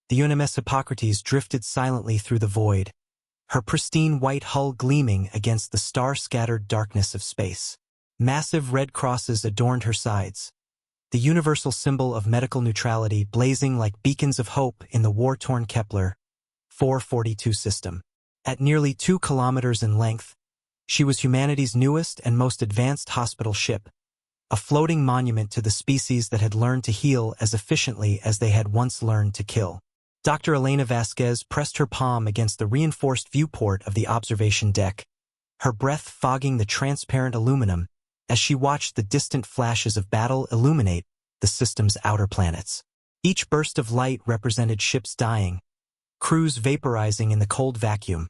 The UNMS Hippocrates drifted silently through the void, her pristine white hull gleaming against the star-scattered darkness of space. Massive red crosses adorned her sides, the universal symbol of medical neutrality blazing like beacons of hope in the war-torn Kepler 442 system. At nearly 2 kilometers in length, she was humanity's newest and most advanced hospital ship, a floating monument to the species that had learned to heal as efficiently as they had once learned to kill. Dr. Elena Vasquez pressed her palm against the reinforced viewport of the observation deck, her breath fogging the transparent aluminum as she watched the distant flashes of battle illuminate the system's outer planets. Each burst of light represented ships dying, crews vaporizing in the cold vacuum,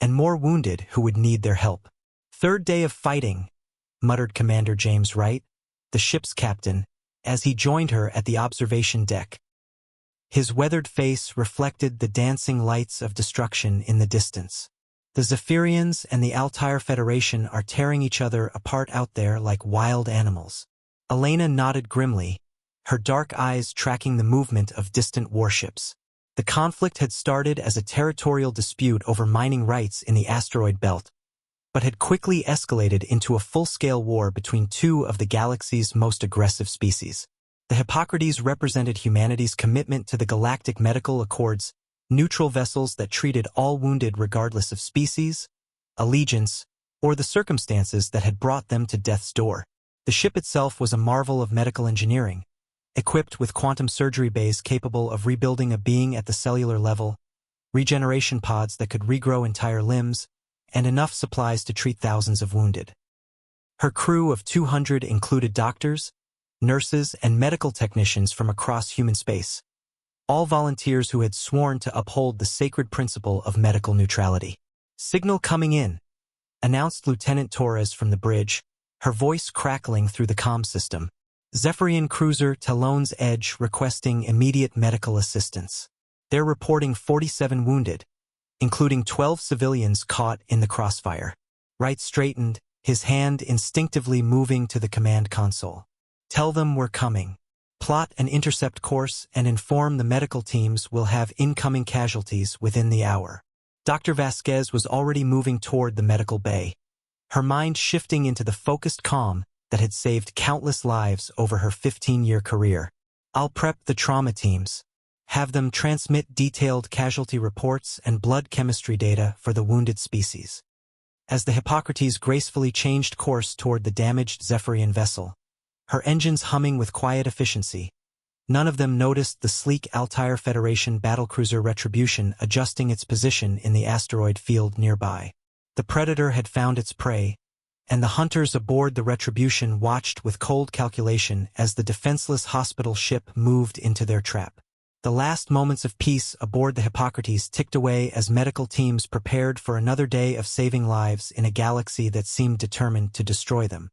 and more wounded who would need their help. "Third day of fighting," muttered Commander James Wright, the ship's captain, as he joined her at the observation deck. His weathered face reflected the dancing lights of destruction in the distance. "The Zephyrians and the Altair Federation are tearing each other apart out there like wild animals." Elena nodded grimly, her dark eyes tracking the movement of distant warships. The conflict had started as a territorial dispute over mining rights in the asteroid belt, but had quickly escalated into a full-scale war between two of the galaxy's most aggressive species. The Hippocrates represented humanity's commitment to the Galactic Medical Accords, neutral vessels that treated all wounded regardless of species, allegiance, or the circumstances that had brought them to death's door. The ship itself was a marvel of medical engineering, equipped with quantum surgery bays capable of rebuilding a being at the cellular level, regeneration pods that could regrow entire limbs, and enough supplies to treat thousands of wounded. Her crew of 200 included doctors, nurses, and medical technicians from across human space, all volunteers who had sworn to uphold the sacred principle of medical neutrality. "Signal coming in," announced Lieutenant Torres from the bridge, her voice crackling through the comm system. "Zephyrian cruiser Talon's Edge requesting immediate medical assistance. They're reporting 47 wounded, including 12 civilians caught in the crossfire." Wright straightened, his hand instinctively moving to the command console. "Tell them we're coming. Plot an intercept course and inform the medical teams we'll have incoming casualties within the hour." Dr. Vasquez was already moving toward the medical bay, her mind shifting into the focused calm that had saved countless lives over her 15-year career. "I'll prep the trauma teams, have them transmit detailed casualty reports and blood chemistry data for the wounded species." As the Hippocrates gracefully changed course toward the damaged Zephyrian vessel, her engines humming with quiet efficiency, none of them noticed the sleek Altair Federation battlecruiser Retribution adjusting its position in the asteroid field nearby. The predator had found its prey, and the hunters aboard the Retribution watched with cold calculation as the defenseless hospital ship moved into their trap. The last moments of peace aboard the Hippocrates ticked away as medical teams prepared for another day of saving lives in a galaxy that seemed determined to destroy them.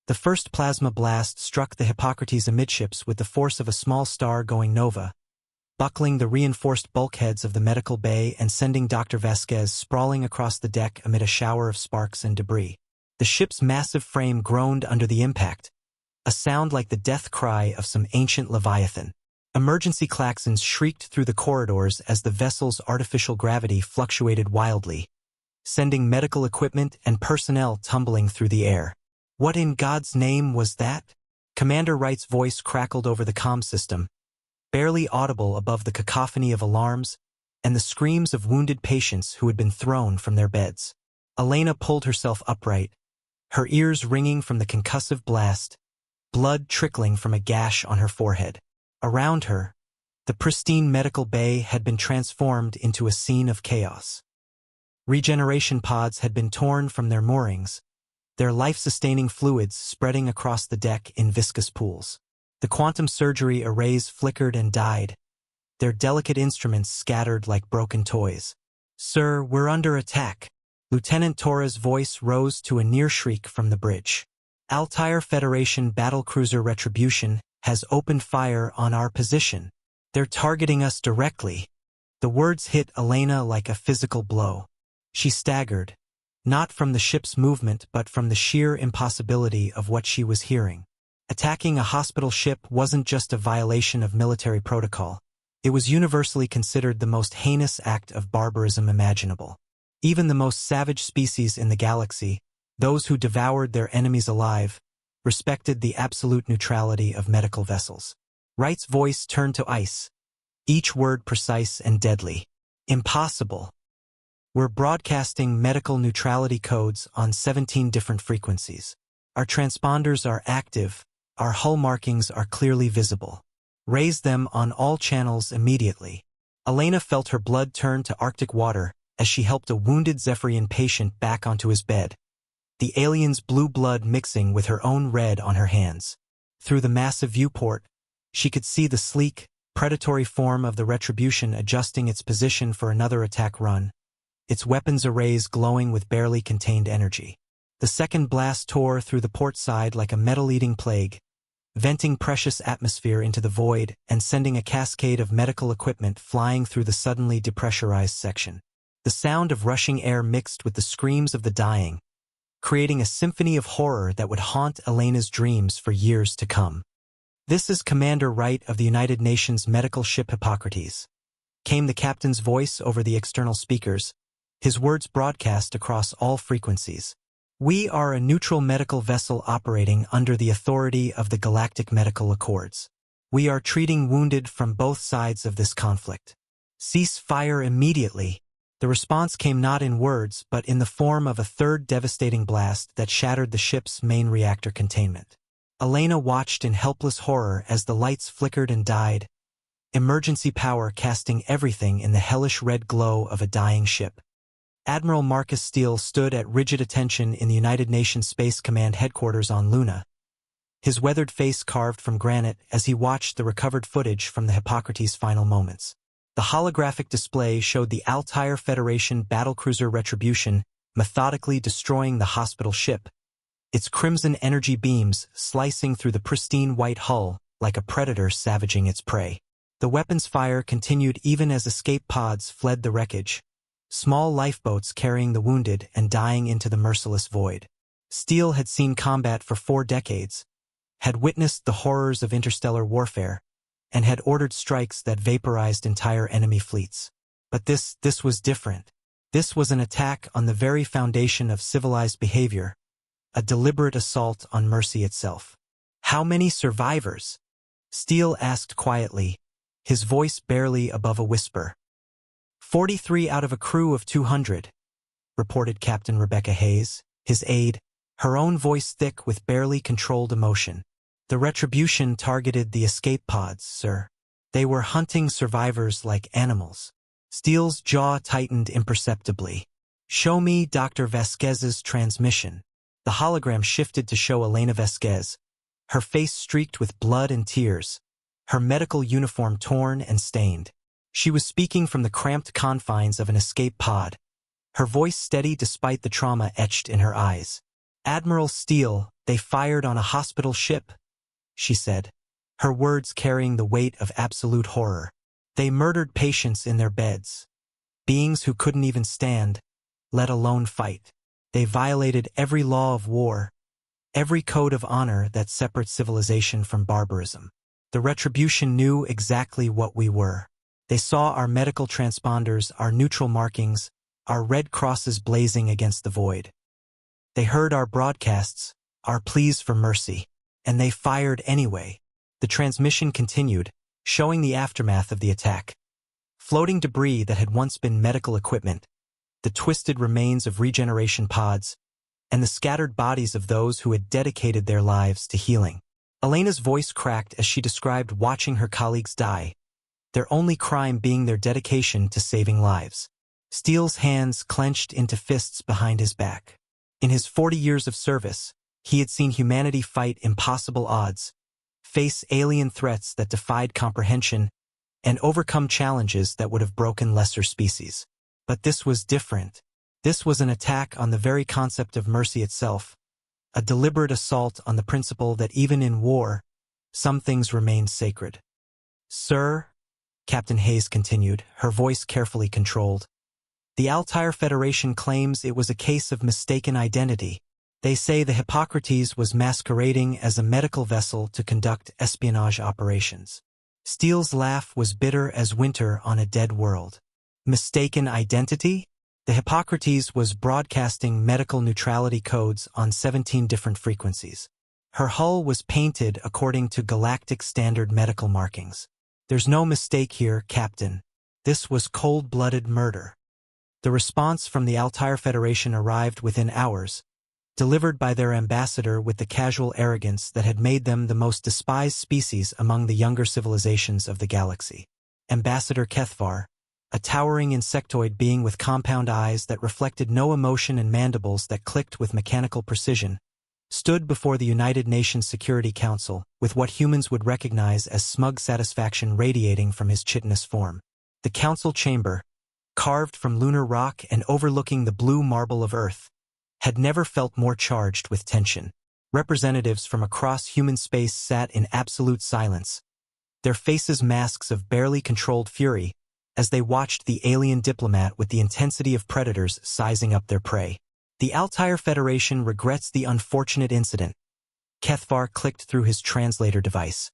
The first plasma blast struck the Hippocrates amidships with the force of a small star going nova, buckling the reinforced bulkheads of the medical bay and sending Dr. Vasquez sprawling across the deck amid a shower of sparks and debris. The ship's massive frame groaned under the impact, a sound like the death cry of some ancient leviathan. Emergency klaxons shrieked through the corridors as the vessel's artificial gravity fluctuated wildly, sending medical equipment and personnel tumbling through the air. "What in God's name was that?" Commander Wright's voice crackled over the comm system, barely audible above the cacophony of alarms and the screams of wounded patients who had been thrown from their beds. Elena pulled herself upright, her ears ringing from the concussive blast, blood trickling from a gash on her forehead. Around her, the pristine medical bay had been transformed into a scene of chaos. Regeneration pods had been torn from their moorings, their life-sustaining fluids spreading across the deck in viscous pools. The quantum surgery arrays flickered and died, their delicate instruments scattered like broken toys. "Sir, we're under attack." Lieutenant Torres' voice rose to a near shriek from the bridge. "Altair Federation battlecruiser Retribution has opened fire on our position. They're targeting us directly." The words hit Elena like a physical blow. She staggered, not from the ship's movement but from the sheer impossibility of what she was hearing. Attacking a hospital ship wasn't just a violation of military protocol. It was universally considered the most heinous act of barbarism imaginable. Even the most savage species in the galaxy, those who devoured their enemies alive, respected the absolute neutrality of medical vessels. Wright's voice turned to ice, each word precise and deadly. Impossible. We're broadcasting medical neutrality codes on 17 different frequencies. Our transponders are active, our hull markings are clearly visible. Raise them on all channels immediately. Elena felt her blood turn to Arctic water as she helped a wounded Zephyrian patient back onto his bed, the alien's blue blood mixing with her own red on her hands. Through the massive viewport, she could see the sleek, predatory form of the Retribution adjusting its position for another attack run, its weapons arrays glowing with barely contained energy. The second blast tore through the port side like a metal-eating plague, venting precious atmosphere into the void and sending a cascade of medical equipment flying through the suddenly depressurized section. The sound of rushing air mixed with the screams of the dying, creating a symphony of horror that would haunt Elena's dreams for years to come. "This is Commander Wright of the United Nations medical ship Hippocrates," came the captain's voice over the external speakers, his words broadcast across all frequencies. "We are a neutral medical vessel operating under the authority of the Galactic Medical Accords. We are treating wounded from both sides of this conflict. Cease fire immediately." The response came not in words but in the form of a third devastating blast that shattered the ship's main reactor containment. Elena watched in helpless horror as the lights flickered and died, emergency power casting everything in the hellish red glow of a dying ship. Admiral Marcus Steele stood at rigid attention in the United Nations Space Command headquarters on Luna, his weathered face carved from granite as he watched the recovered footage from the Hippocrates' final moments. The holographic display showed the Altair Federation battlecruiser Retribution methodically destroying the hospital ship, its crimson energy beams slicing through the pristine white hull like a predator savaging its prey. The weapons fire continued even as escape pods fled the wreckage, small lifeboats carrying the wounded and dying into the merciless void. Steele had seen combat for 4 decades, had witnessed the horrors of interstellar warfare, and had ordered strikes that vaporized entire enemy fleets. But this was different. This was an attack on the very foundation of civilized behavior, a deliberate assault on mercy itself. "How many survivors?" Steele asked quietly, his voice barely above a whisper. 43 out of a crew of 200, reported Captain Rebecca Hayes, his aide, her own voice thick with barely controlled emotion. "The Retribution targeted the escape pods, sir. They were hunting survivors like animals." Steele's jaw tightened imperceptibly. "Show me Dr. Vasquez's transmission." The hologram shifted to show Elena Vasquez, her face streaked with blood and tears, her medical uniform torn and stained. She was speaking from the cramped confines of an escape pod, her voice steady despite the trauma etched in her eyes. "Admiral Steele, they fired on a hospital ship," she said, her words carrying the weight of absolute horror. "They murdered patients in their beds, beings who couldn't even stand, let alone fight. They violated every law of war, every code of honor that separates civilization from barbarism. The Retribution knew exactly what we were. They saw our medical transponders, our neutral markings, our red crosses blazing against the void. They heard our broadcasts, our pleas for mercy, and they fired anyway." The transmission continued, showing the aftermath of the attack. Floating debris that had once been medical equipment, the twisted remains of regeneration pods, and the scattered bodies of those who had dedicated their lives to healing. Elena's voice cracked as she described watching her colleagues die, their only crime being their dedication to saving lives. Steele's hands clenched into fists behind his back. In his 40 years of service, he had seen humanity fight impossible odds, face alien threats that defied comprehension, and overcome challenges that would have broken lesser species. But this was different. This was an attack on the very concept of mercy itself, a deliberate assault on the principle that even in war, some things remain sacred. "Sir," Captain Hayes continued, her voice carefully controlled, "the Altair Federation claims it was a case of mistaken identity. They say the Hippocrates was masquerading as a medical vessel to conduct espionage operations. Steele's laugh was bitter as winter on a dead world. Mistaken identity? The Hippocrates was broadcasting medical neutrality codes on 17 different frequencies. Her hull was painted according to galactic standard medical markings. There's no mistake here, Captain. This was cold-blooded murder. The response from the Altair Federation arrived within hours, delivered by their ambassador with the casual arrogance that had made them the most despised species among the younger civilizations of the galaxy. Ambassador Kethvar, a towering insectoid being with compound eyes that reflected no emotion and mandibles that clicked with mechanical precision, stood before the United Nations Security Council with what humans would recognize as smug satisfaction radiating from his chitinous form. The council chamber, carved from lunar rock and overlooking the blue marble of Earth, had never felt more charged with tension. Representatives from across human space sat in absolute silence, their faces masks of barely controlled fury, as they watched the alien diplomat with the intensity of predators sizing up their prey. The Altair Federation regrets the unfortunate incident. Kethvar clicked through his translator device,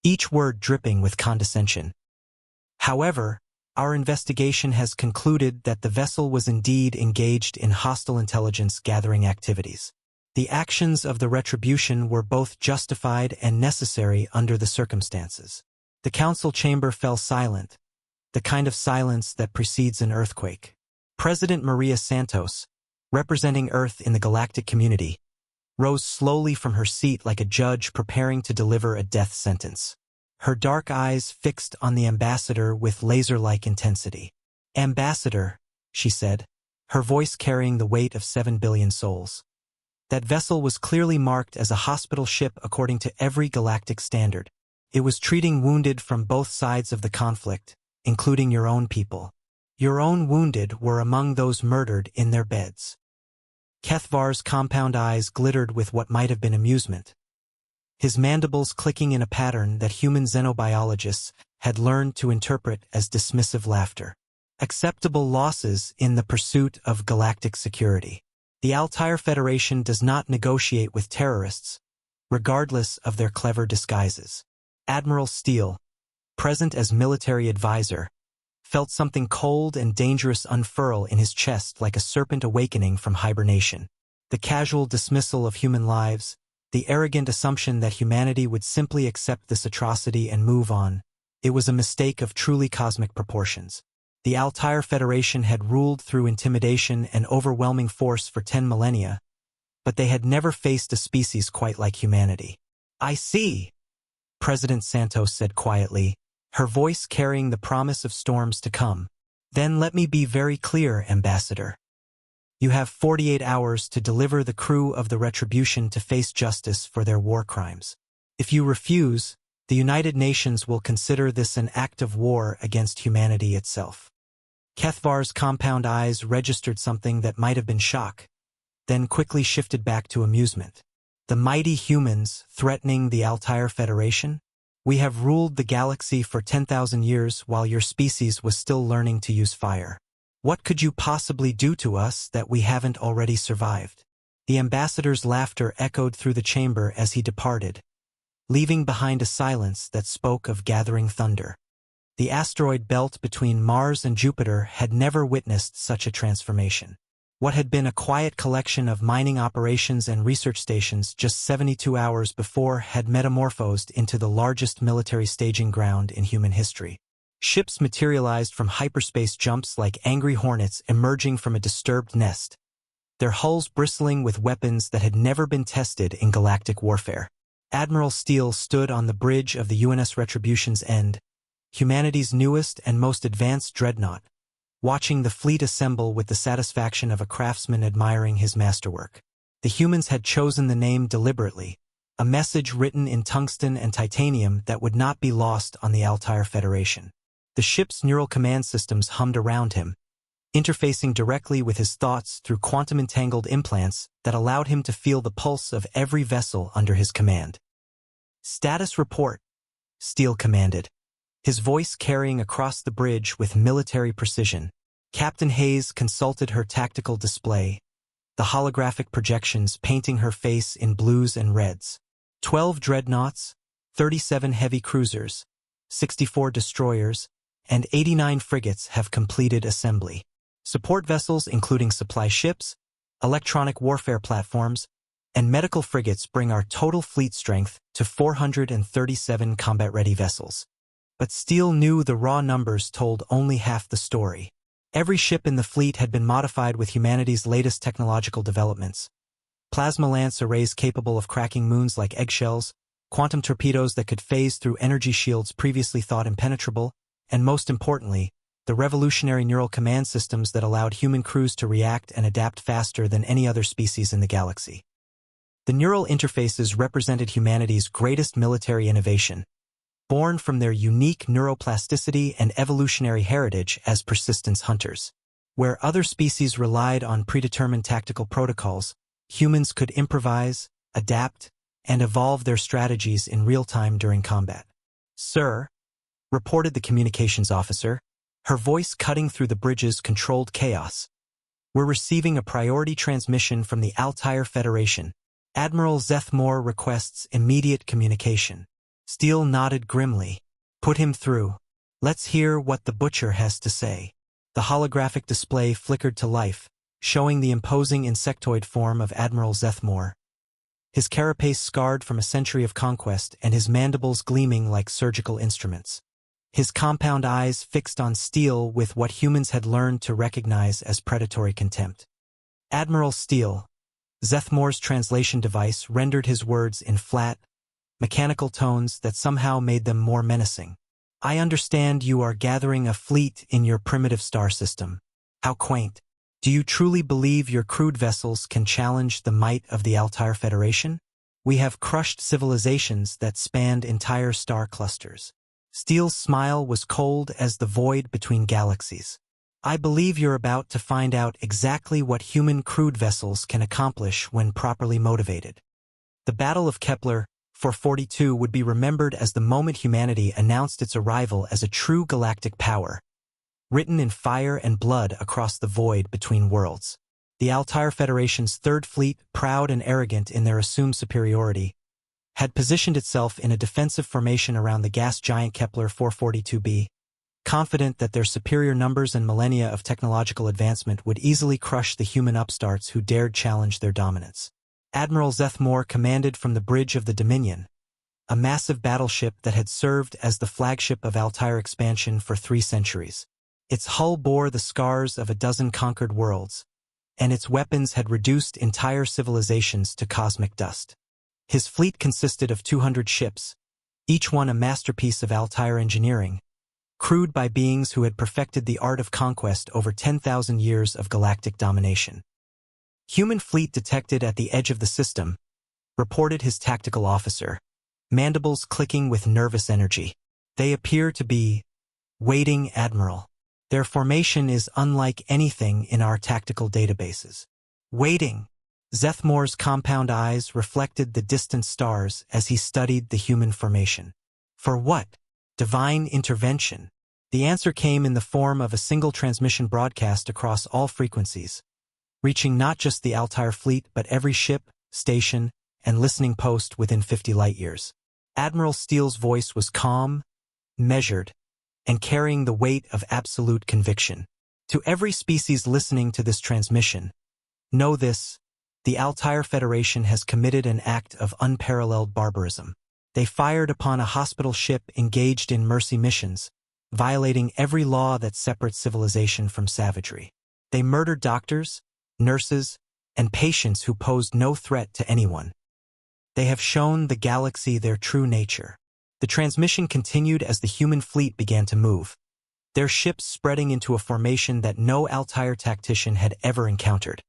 each word dripping with condescension. However, our investigation has concluded that the vessel was indeed engaged in hostile intelligence-gathering activities. The actions of the Retribution were both justified and necessary under the circumstances. The council chamber fell silent, the kind of silence that precedes an earthquake. President Maria Santos, representing Earth in the galactic community, rose slowly from her seat like a judge preparing to deliver a death sentence. Her dark eyes fixed on the ambassador with laser-like intensity. "Ambassador," she said, her voice carrying the weight of 7 billion souls. That vessel was clearly marked as a hospital ship according to every galactic standard. It was treating wounded from both sides of the conflict, including your own people. Your own wounded were among those murdered in their beds. Kethvar's compound eyes glittered with what might have been amusement, his mandibles clicking in a pattern that human xenobiologists had learned to interpret as dismissive laughter. Acceptable losses in the pursuit of galactic security. The Altair Federation does not negotiate with terrorists, regardless of their clever disguises. Admiral Steele, present as military advisor, felt something cold and dangerous unfurl in his chest like a serpent awakening from hibernation. The casual dismissal of human lives, the arrogant assumption that humanity would simply accept this atrocity and move on, it was a mistake of truly cosmic proportions. The Altair Federation had ruled through intimidation and overwhelming force for 10 millennia, but they had never faced a species quite like humanity. "I see," President Santos said quietly, her voice carrying the promise of storms to come. "Then let me be very clear, Ambassador. You have 48 hours to deliver the crew of the Retribution to face justice for their war crimes. If you refuse, the United Nations will consider this an act of war against humanity itself." Kethvar's compound eyes registered something that might have been shock, then quickly shifted back to amusement. "The mighty humans threatening the Altair Federation? We have ruled the galaxy for 10,000 years while your species was still learning to use fire. What could you possibly do to us that we haven't already survived?" The ambassador's laughter echoed through the chamber as he departed, leaving behind a silence that spoke of gathering thunder. The asteroid belt between Mars and Jupiter had never witnessed such a transformation. What had been a quiet collection of mining operations and research stations just 72 hours before had metamorphosed into the largest military staging ground in human history. Ships materialized from hyperspace jumps like angry hornets emerging from a disturbed nest, their hulls bristling with weapons that had never been tested in galactic warfare. Admiral Steele stood on the bridge of the UNS Retribution's end, humanity's newest and most advanced dreadnought, watching the fleet assemble with the satisfaction of a craftsman admiring his masterwork. The humans had chosen the name deliberately, a message written in tungsten and titanium that would not be lost on the Altair Federation. The ship's neural command systems hummed around him, interfacing directly with his thoughts through quantum-entangled implants that allowed him to feel the pulse of every vessel under his command. "Status report," Steele commanded, his voice carrying across the bridge with military precision. Captain Hayes consulted her tactical display, the holographic projections painting her face in blues and reds. 12 dreadnoughts, 37 heavy cruisers, 64 destroyers, and 89 frigates have completed assembly. Support vessels including supply ships, electronic warfare platforms, and medical frigates bring our total fleet strength to 437 combat-ready vessels. But Steele knew the raw numbers told only half the story. Every ship in the fleet had been modified with humanity's latest technological developments. Plasma lance arrays capable of cracking moons like eggshells, quantum torpedoes that could phase through energy shields previously thought impenetrable, and most importantly, the revolutionary neural command systems that allowed human crews to react and adapt faster than any other species in the galaxy. The neural interfaces represented humanity's greatest military innovation, born from their unique neuroplasticity and evolutionary heritage as persistence hunters. Where other species relied on predetermined tactical protocols, humans could improvise, adapt, and evolve their strategies in real time during combat. "Sir," reported the communications officer, her voice cutting through the bridge's controlled chaos. "We're receiving a priority transmission from the Altair Federation. Admiral Zethmore requests immediate communication." Steele nodded grimly. "Put him through. Let's hear what the butcher has to say." The holographic display flickered to life, showing the imposing insectoid form of Admiral Zethmore. His carapace scarred from a century of conquest and his mandibles gleaming like surgical instruments. His compound eyes fixed on Steele with what humans had learned to recognize as predatory contempt. "Admiral Steele." Zethmore's translation device rendered his words in flat, mechanical tones that somehow made them more menacing. "I understand you are gathering a fleet in your primitive star system. How quaint. Do you truly believe your crude vessels can challenge the might of the Altair Federation? We have crushed civilizations that spanned entire star clusters." Steele's smile was cold as the void between galaxies. "I believe you're about to find out exactly what human crude vessels can accomplish when properly motivated." The Battle of Kepler 442 would be remembered as the moment humanity announced its arrival as a true galactic power, written in fire and blood across the void between worlds. The Altair Federation's Third Fleet, proud and arrogant in their assumed superiority, had positioned itself in a defensive formation around the gas giant Kepler 442b, confident that their superior numbers and millennia of technological advancement would easily crush the human upstarts who dared challenge their dominance. Admiral Zethmore commanded from the bridge of the Dominion, a massive battleship that had served as the flagship of Altair expansion for 3 centuries. Its hull bore the scars of a dozen conquered worlds, and its weapons had reduced entire civilizations to cosmic dust. His fleet consisted of 200 ships, each one a masterpiece of Altair engineering, crewed by beings who had perfected the art of conquest over 10,000 years of galactic domination. "Human fleet detected at the edge of the system," reported his tactical officer, mandibles clicking with nervous energy. "They appear to be waiting, Admiral. Their formation is unlike anything in our tactical databases." "Waiting." Zethmore's compound eyes reflected the distant stars as he studied the human formation. "For what? Divine intervention?" The answer came in the form of a single transmission broadcast across all frequencies, reaching not just the Altair fleet but every ship, station, and listening post within 50 light-years. Admiral Steele's voice was calm, measured, and carrying the weight of absolute conviction. "To every species listening to this transmission, know this: the Altair Federation has committed an act of unparalleled barbarism. They fired upon a hospital ship engaged in mercy missions, violating every law that separates civilization from savagery. They murdered doctors, nurses, and patients who posed no threat to anyone. They have shown the galaxy their true nature." The transmission continued as the human fleet began to move, their ships spreading into a formation that no Altair tactician had ever encountered.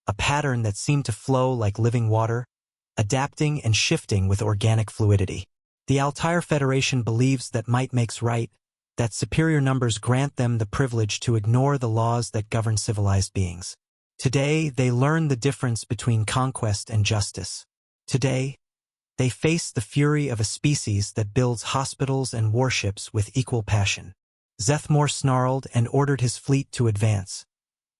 A pattern that seemed to flow like living water, adapting and shifting with organic fluidity. The Altair Federation believes that might makes right, that superior numbers grant them the privilege to ignore the laws that govern civilized beings. Today, they learn the difference between conquest and justice. Today, they face the fury of a species that builds hospitals and warships with equal passion. Zethmore snarled and ordered his fleet to advance,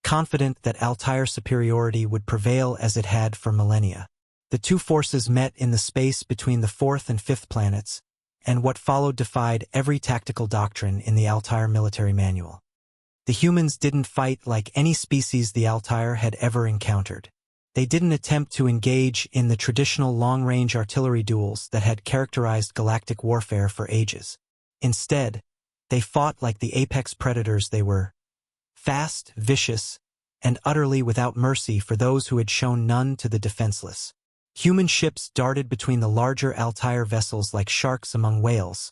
confident that Altair superiority would prevail as it had for millennia. The two forces met in the space between the 4th and 5th planets, and what followed defied every tactical doctrine in the Altair military manual. The humans didn't fight like any species the Altair had ever encountered. They didn't attempt to engage in the traditional long-range artillery duels that had characterized galactic warfare for ages. Instead, they fought like the apex predators they were: fast, vicious, and utterly without mercy for those who had shown none to the defenseless. Human ships darted between the larger Altair vessels like sharks among whales,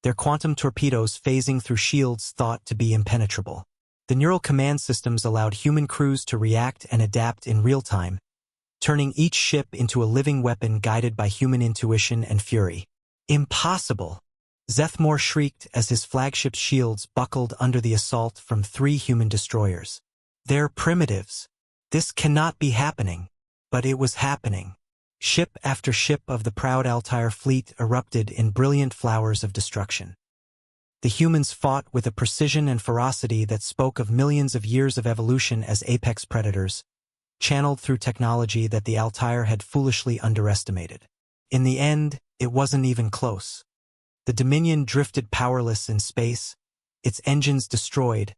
their quantum torpedoes phasing through shields thought to be impenetrable. The neural command systems allowed human crews to react and adapt in real time, turning each ship into a living weapon guided by human intuition and fury. Impossible! Zethmore shrieked as his flagship's shields buckled under the assault from 3 human destroyers. They're primitives. This cannot be happening. But it was happening. Ship after ship of the proud Altair fleet erupted in brilliant flowers of destruction. The humans fought with a precision and ferocity that spoke of millions of years of evolution as apex predators, channeled through technology that the Altair had foolishly underestimated. In the end, it wasn't even close. The Dominion drifted powerless in space, its engines destroyed,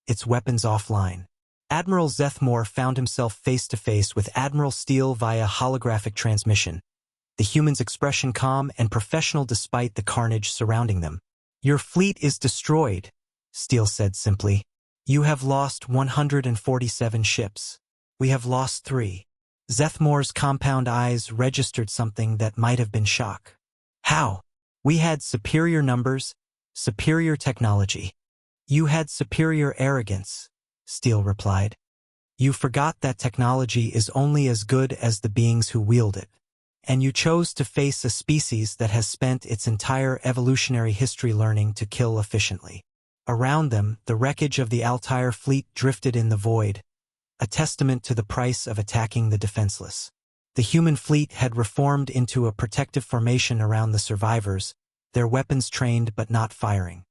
its weapons offline. Admiral Zethmore found himself face-to-face with Admiral Steele via holographic transmission, the humans' expression calm and professional despite the carnage surrounding them. "Your fleet is destroyed," Steele said simply. "You have lost 147 ships. We have lost 3. Zethmore's compound eyes registered something that might have been shock. "How? We had superior numbers, superior technology. You had superior arrogance," Steele replied. "You forgot that technology is only as good as the beings who wield it. And you chose to face a species that has spent its entire evolutionary history learning to kill efficiently." Around them, the wreckage of the Altair fleet drifted in the void, a testament to the price of attacking the defenseless. The human fleet had reformed into a protective formation around the survivors, their weapons trained but not firing.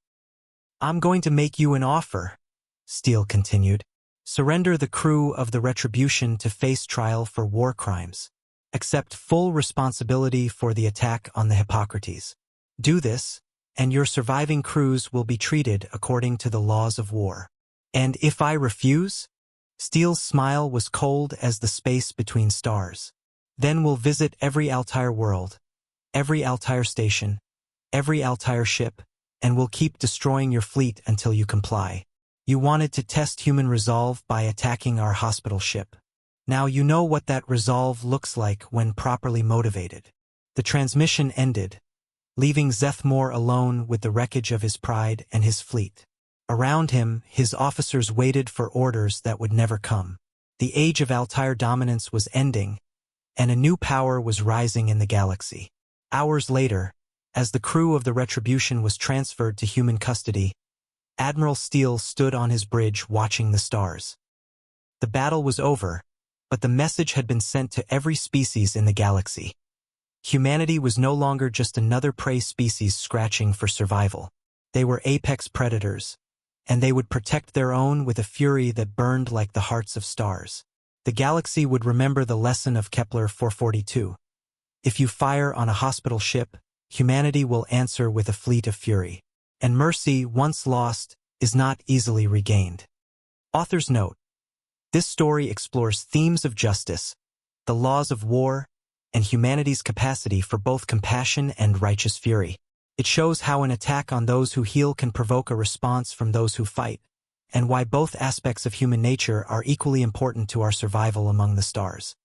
"I'm going to make you an offer," Steele continued. "Surrender the crew of the Retribution to face trial for war crimes. Accept full responsibility for the attack on the Hippocrates. Do this, and your surviving crews will be treated according to the laws of war." "And if I refuse?" Steele's smile was cold as the space between stars. "Then we'll visit every Altair world, every Altair station, every Altair ship, and we'll keep destroying your fleet until you comply. You wanted to test human resolve by attacking our hospital ship. Now you know what that resolve looks like when properly motivated." The transmission ended, leaving Zethmore alone with the wreckage of his pride and his fleet. Around him, his officers waited for orders that would never come. The age of Altair dominance was ending, and a new power was rising in the galaxy. Hours later, as the crew of the Retribution was transferred to human custody, Admiral Steele stood on his bridge watching the stars. The battle was over, but the message had been sent to every species in the galaxy. Humanity was no longer just another prey species scratching for survival. They were apex predators, and they would protect their own with a fury that burned like the hearts of stars. The galaxy would remember the lesson of Kepler 442. If you fire on a hospital ship, humanity will answer with a fleet of fury. And mercy, once lost, is not easily regained. Author's note: this story explores themes of justice, the laws of war, and humanity's capacity for both compassion and righteous fury. It shows how an attack on those who heal can provoke a response from those who fight, and why both aspects of human nature are equally important to our survival among the stars.